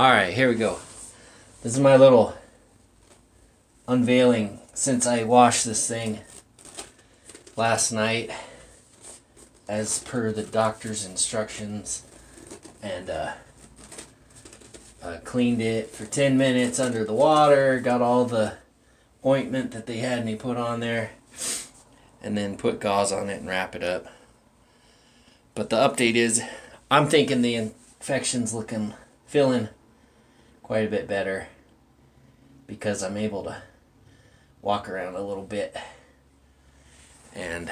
Alright, here we go. This is my little unveiling since I washed this thing last night as per the doctor's instructions, and cleaned it for 10 minutes under the water, got all the ointment that they had me put on there, and then put gauze on it and wrap it up. But the update is, I'm thinking the infection's feeling quite a bit better because I'm able to walk around a little bit. And,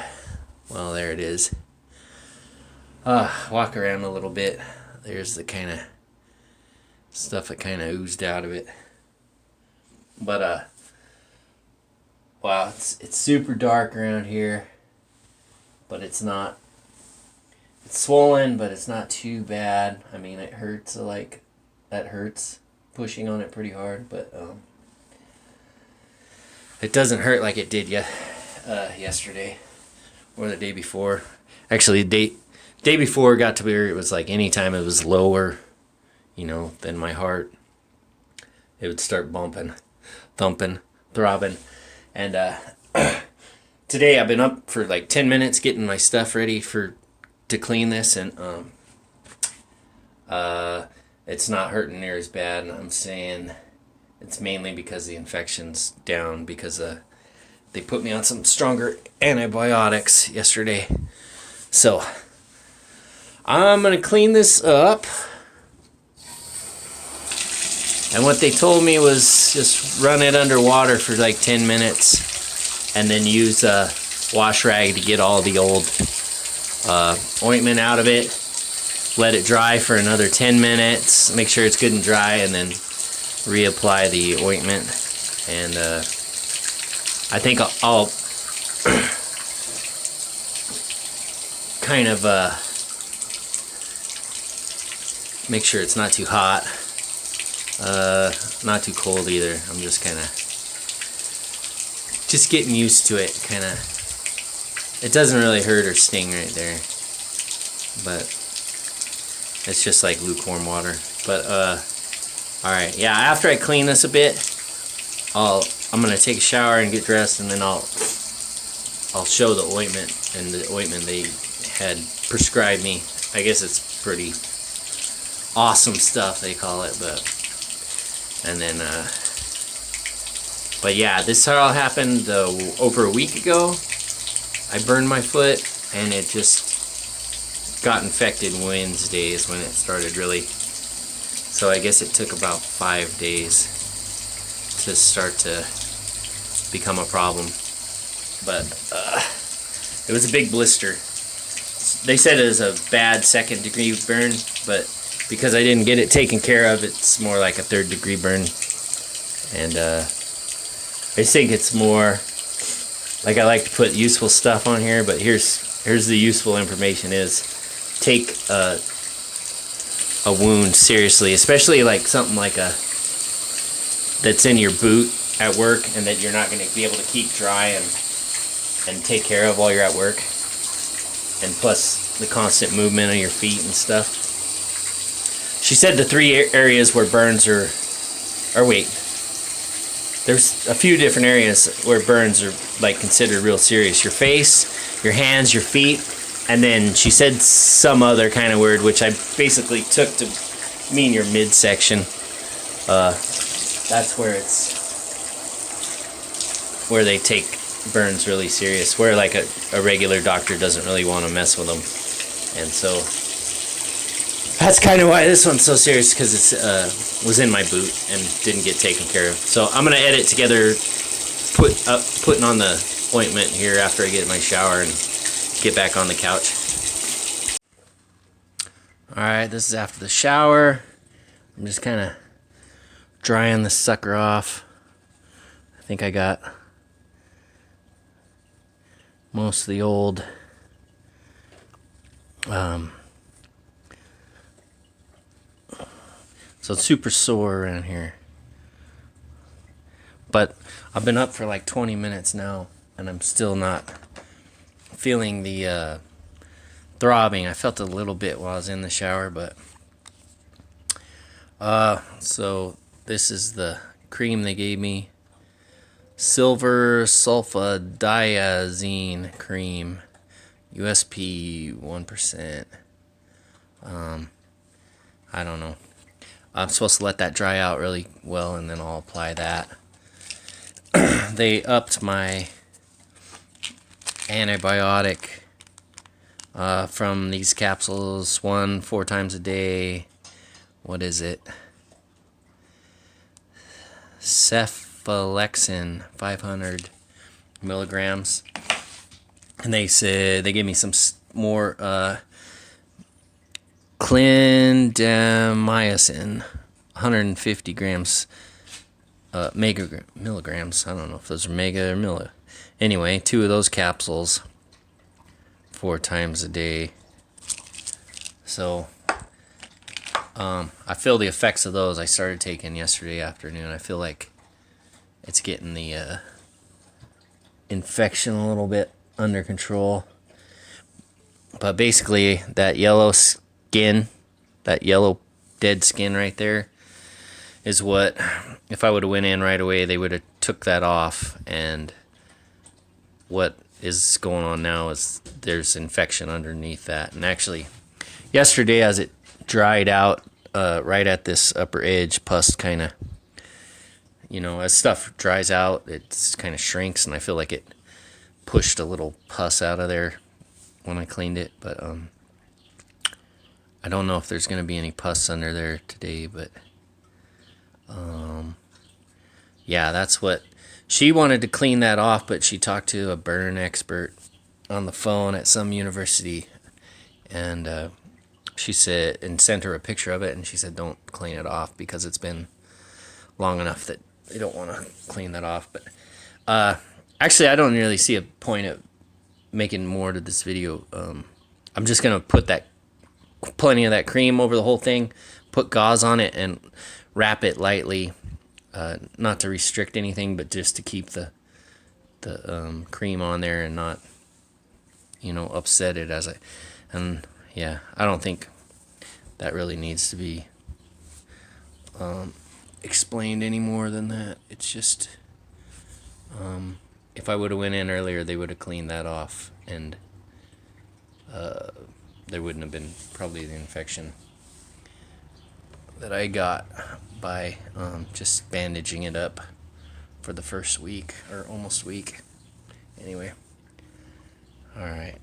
well, there it is. Walk around a little bit. There's the kind of stuff that kind of oozed out of it. But, wow, it's super dark around here. But it's not. It's swollen, but it's not too bad. I mean, it hurts, that hurts pushing on it pretty hard, but it doesn't hurt like it did yesterday or the day before. Actually, the day before got to where it was like anytime it was lower, than my heart, it would start bumping, thumping, throbbing. And today I've been up for like 10 minutes getting my stuff ready to clean this, and it's not hurting near as bad. And I'm saying it's mainly because the infection's down, because they put me on some stronger antibiotics yesterday. So I'm gonna clean this up, and what they told me was just run it under water for like 10 minutes and then use a wash rag to get all the old ointment out of it. Let it dry for another 10 minutes, make sure it's good and dry, and then reapply the ointment. And I think I'll kind of make sure it's not too hot, not too cold either. I'm just kind of getting used to it. It doesn't really hurt or sting right there, but it's just like lukewarm water. But alright, yeah, after I clean this a bit, I'm gonna take a shower and get dressed, and then I'll show the ointment, and the ointment they had prescribed me. I guess it's pretty awesome stuff, they call it, but yeah, this all happened over a week ago. I burned my foot, and it just got infected Wednesday is when it started really. So I guess it took about 5 days to start to become a problem. But it was a big blister. They said it was a bad 2nd degree burn, but because I didn't get it taken care of, it's more like a 3rd degree burn. And I think it's more like, I like to put useful stuff on here, but here's the useful information is, take a wound seriously, especially like something like that's in your boot at work and that you're not going to be able to keep dry and take care of while you're at work, and plus the constant movement of your feet and stuff. She said the 3 areas where burns there's a few different areas where burns are like considered real serious: your face, your hands, your feet. And then she said some other kind of word, which I basically took to mean your midsection. That's where they take burns really serious, where like a regular doctor doesn't really want to mess with them. And so that's kind of why this one's so serious, because it was in my boot and didn't get taken care of. So I'm gonna edit together putting on the ointment here after I get my shower and get back on the couch. Alright, this is after the shower. I'm just kind of drying this sucker off. I think I got most of the old so it's super sore around here. But I've been up for like 20 minutes now, and I'm still not feeling the throbbing. I felt a little bit while I was in the shower, but So this is the cream they gave me. Silver sulfadiazine cream. USP 1%. I don't know. I'm supposed to let that dry out really well and then I'll apply that. They upped my antibiotic from these capsules, 4 times a day. What is it? Cephalexin, 500 milligrams. And they said they gave me some more clindamycin, 150 grams, milligrams. I don't know if those are mega or milli. Anyway, 2 of those capsules, 4 times a day. So, I feel the effects of those. I started taking yesterday afternoon. I feel like it's getting the infection a little bit under control. But basically, that yellow skin, that yellow dead skin right there, is what, if I would have went in right away, they would have took that off. And what is going on now is there's infection underneath that. And actually, yesterday as it dried out right at this upper edge, pus kind of, as stuff dries out, it kind of shrinks, and I feel like it pushed a little pus out of there when I cleaned it. But I don't know if there's going to be any pus under there today, but yeah, that's what she wanted to clean that off, but she talked to a burn expert on the phone at some university, and she said, and sent her a picture of it, and she said don't clean it off because it's been long enough that they don't want to clean that off. But actually, I don't really see a point of making more to this video. I'm just gonna put plenty of that cream over the whole thing, put gauze on it, and wrap it lightly, not to restrict anything, but just to keep the cream on there and not, upset it and yeah, I don't think that really needs to be explained any more than that. It's just, if I would have went in earlier, they would have cleaned that off, and there wouldn't have been probably the infection that I got by just bandaging it up for the first week or almost week. Anyway, all right.